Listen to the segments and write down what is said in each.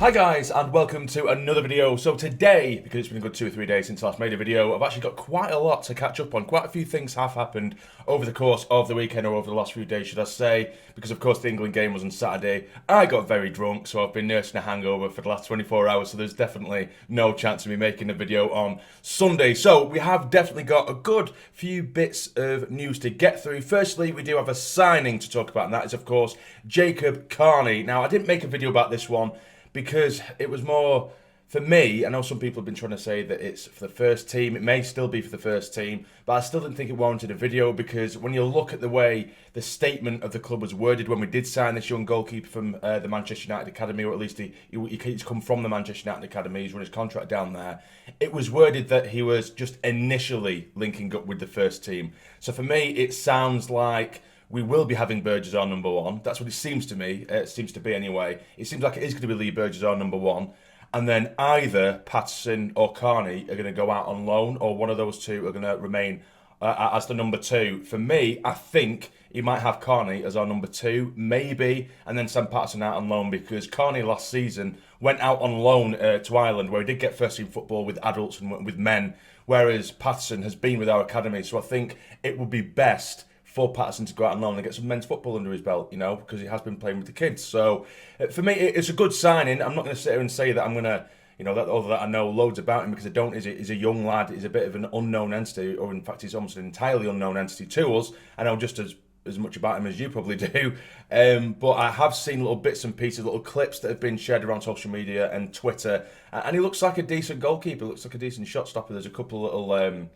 Hi guys, and welcome to another video. So today, because it's been a good 2 or 3 days since I last made a video, I've actually got quite a lot to catch up on. Quite a few things have happened over the course of the weekend, or over the last few days should I say, because of course the England game was on Saturday. I got very drunk, so I've been nursing a hangover for the last 24 hours, so there's definitely no chance of me making a video on Sunday. So we have definitely got a good few bits of news to get through. Firstly, we do have a signing to talk about, and that is of course Jacob Carney. Now, I didn't make a video about this one because it was more, for me, I know some people have been trying to say that it's for the first team. It may still be for the first team, but I still didn't think it warranted a video, because when you look at the way the statement of the club was worded when we did sign this young goalkeeper from the Manchester United Academy, or at least he's come from the Manchester United Academy, he's run his contract down there, it was worded that he was just initially linking up with the first team. So for me, it sounds like we will be having Burgess our number one. That's what it seems to me. It seems to be anyway. It seems like it is going to be Lee Burgess our number one. And then either Patterson or Carney are going to go out on loan, or one of those two are going to remain as the number two. For me, I think he might have Carney as our number two, maybe, and then send Patterson out on loan, because Carney last season went out on loan to Ireland, where he did get first team football with adults and with men, whereas Patterson has been with our academy. So I think it would be best for Patterson to go out on loan and get some men's football under his belt, you know, because he has been playing with the kids. So for me, it's a good signing. I'm not going to sit here and say that I'm going to, you know, that I know loads about him, because I don't. He's a young lad. He's a bit of an unknown entity, or in fact, he's almost an entirely unknown entity to us. I know just as much about him as you probably do. But I have seen little bits and pieces, little clips that have been shared around social media and Twitter. And he looks like a decent goalkeeper. Looks like a decent shot stopper. There's a couple of little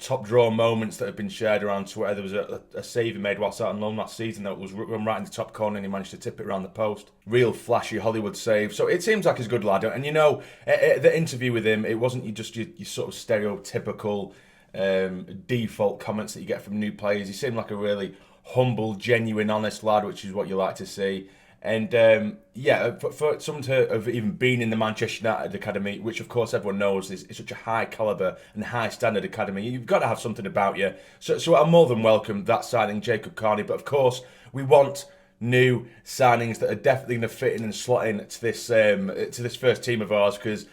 top draw moments that have been shared around Twitter. There was a save he made whilst out on loan last season that was run right in the top corner, and he managed to tip it around the post. Real flashy Hollywood save. So it seems like he's a good lad. And you know, the interview with him, it wasn't just your sort of stereotypical default comments that you get from new players. He seemed like a really humble, genuine, honest lad, which is what you like to see. And yeah, for someone to have even been in the Manchester United Academy, which of course everyone knows is such a high calibre and high standard academy, you've got to have something about you. So I more than welcome that signing, Jacob Carney. But of course, we want new signings that are definitely going to fit in and slot in to this first team of ours, because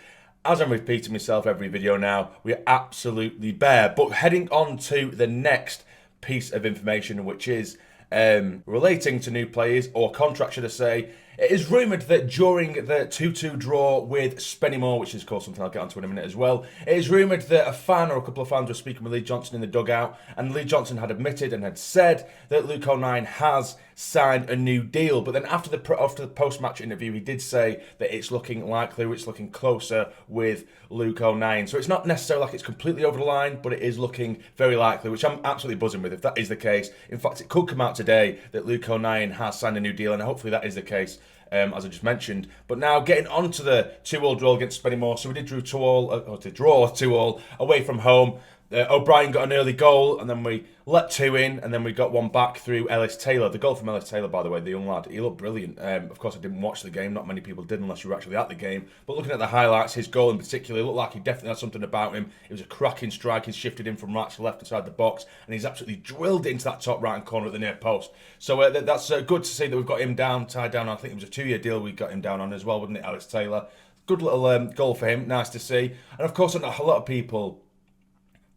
as I'm repeating myself every video now, we're absolutely bare. But heading on to the next piece of information, which is relating to new players, or contract should I say. It is rumoured that during the 2-2 draw with Spennymoor, which is of course something I'll get onto in a minute as well, it is rumoured that a fan or a couple of fans were speaking with Lee Johnson in the dugout, and Lee Johnson had admitted and had said that Luke O'Nien has signed a new deal. But then after the post-match interview, he did say that it's looking likely, it's looking closer with Luke O'Nien. So it's not necessarily like it's completely over the line, but it is looking very likely, which I'm absolutely buzzing with if that is the case. In fact, it could come out today that Luke O'Nien has signed a new deal, and hopefully that is the case, as I just mentioned. But now getting on to the 2-2 draw against Spennymoor. So we did draw 2-2 away from home. O'Brien got an early goal, and then we let two in, and then we got one back through Ellis Taylor. The goal from Ellis Taylor, by the way, the young lad, he looked brilliant. Of course, I didn't watch the game. Not many people did unless you were actually at the game. But looking at the highlights, his goal in particular, it looked like he definitely had something about him. It was a cracking strike. He's shifted in from right to left inside the box, and he's absolutely drilled it into that top right-hand corner at the near post. So that's good to see that we've got him tied down. I think it was a 2-year deal we got him down on as well, wasn't it, Ellis Taylor? Good little goal for him. Nice to see. And of course, a lot of people,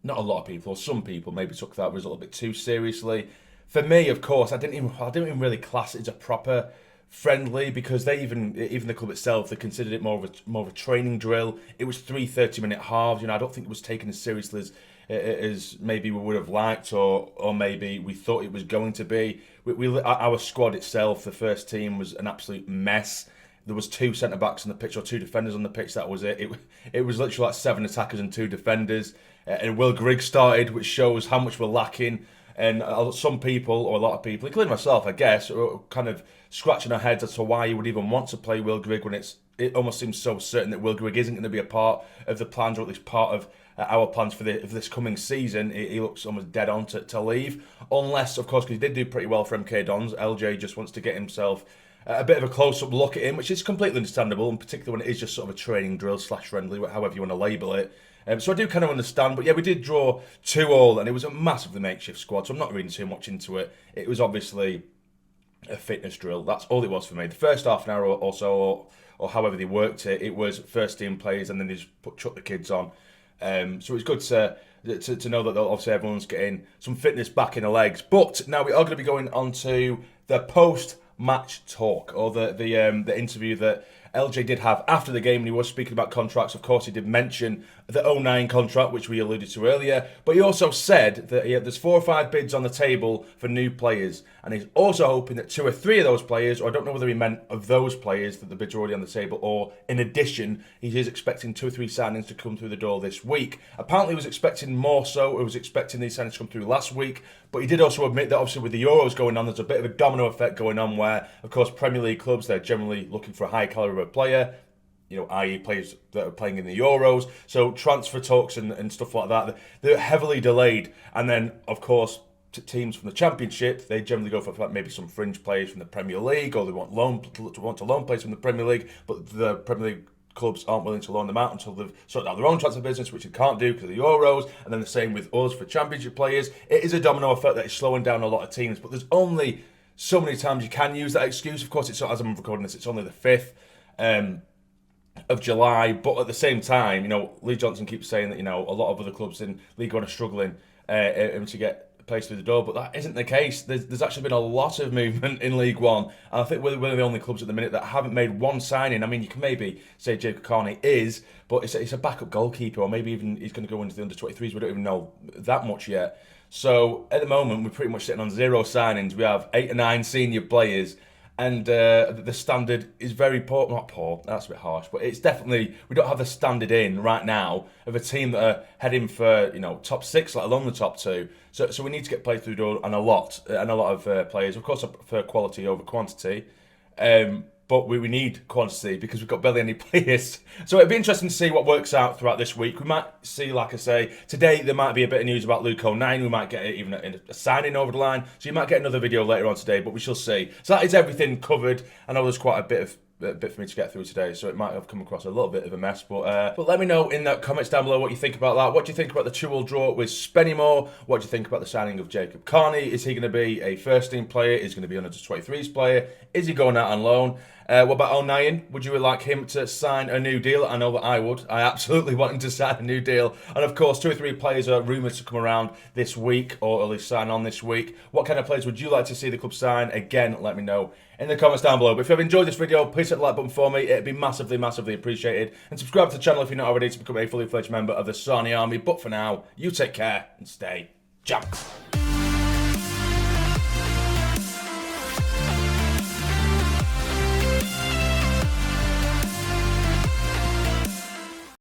not a lot of people, or some people maybe took that result a bit too seriously. For me, of course, I didn't even really class it as a proper friendly, because they even the club itself, they considered it more of a training drill. It was 3 30-minute halves. You know, I don't think it was taken as seriously as maybe we would have liked, or maybe we thought it was going to be. Our squad itself, the first team, was an absolute mess. There was 2 centre-backs on the pitch, or 2 defenders on the pitch, that was it. It was literally like 7 attackers and 2 defenders. And Will Grigg started, which shows how much we're lacking. And some people, or a lot of people, including myself, I guess, are kind of scratching our heads as to why you would even want to play Will Grigg when it almost seems so certain that Will Grigg isn't going to be a part of the plans, or at least part of our plans for this coming season. He looks almost dead on to leave. Unless, of course, because he did do pretty well for MK Dons, LJ just wants to get himself a bit of a close-up look at him, which is completely understandable, and particularly when it is just sort of a training drill / friendly, however you want to label it. So I do kind of understand, but yeah, we did draw 2-2, and it was a massively makeshift squad, so I'm not reading too much into it. It was obviously a fitness drill. That's all it was for me. The first half an hour or so, or however they worked it, it was first team players, and then they just chuck the kids on. So it's good to know that obviously everyone's getting some fitness back in the legs. But now we are going to be going on to the post-match talk, or the interview that LJ did have after the game, and he was speaking about contracts. Of course, he did mention the 09 contract, which we alluded to earlier, but he also said that there's 4 or 5 bids on the table for new players, and he's also hoping that 2 or 3 of those players, or I don't know whether he meant of those players that the bids are already on the table, or in addition, he is expecting 2 or 3 signings to come through the door this week. Apparently, he was expecting more so, he was expecting these signings to come through last week, but he did also admit that obviously with the Euros going on, there's a bit of a domino effect going on where, of course, Premier League clubs, they're generally looking for a high caliber player, i.e. players that are playing in the Euros. So transfer talks and stuff like that, they're heavily delayed. And then, of course, teams from the Championship, they generally go for maybe some fringe players from the Premier League, or they want to loan players from the Premier League, but the Premier League clubs aren't willing to loan them out until they've sorted out their own transfer business, which they can't do because of the Euros. And then the same with us for Championship players. It is a domino effect that is slowing down a lot of teams, but there's only so many times you can use that excuse. Of course, it's not, as I'm recording this, it's only the 5th of July, but at the same time, Lee Johnson keeps saying that, a lot of other clubs in League One are struggling to get players through the door, but that isn't the case. There's actually been a lot of movement in League One, and I think we're the only clubs at the minute that haven't made one signing. I mean, you can maybe say Jacob Carney is, but it's a backup goalkeeper, or maybe even he's going to go into the under-23s. We don't even know that much yet. So at the moment, we're pretty much sitting on 0 signings. We have 8 or 9 senior players, and the standard is very poor. Not poor, that's a bit harsh, but it's definitely, we don't have the standard in right now of a team that are heading for top 6, let alone the top 2. So we need to get players through the door, and a lot of players. Of course, I prefer quality over quantity, but we need quantity because we've got barely any players. So it'd be interesting to see what works out throughout this week. We might see, like I say, today there might be a bit of news about Luke O'Nien. We might get even a signing over the line. So you might get another video later on today, but we shall see. So that is everything covered. I know there's quite a bit for me to get through today, so it might have come across a little bit of a mess, but let me know in the comments down below what you think about that. What do you think about the 2-2 draw with Spennymoor? What do you think about the signing of Jacob Carney? Is he going to be a first team player? Is he going to be an under-23s player? Is he going out on loan? What about O'Nien? Would you like him to sign a new deal? I know that I would. I absolutely want him to sign a new deal. And of course, 2 or 3 players are rumoured to come around this week, or at least sign on this week. What kind of players would you like to see the club sign? Again, let me know in the comments down below. But if you've enjoyed this video, please hit the like button for me. It'd be massively, massively appreciated. And subscribe to the channel if you're not already to become a fully fledged member of the Sarny Army. But for now, you take care and stay jammed.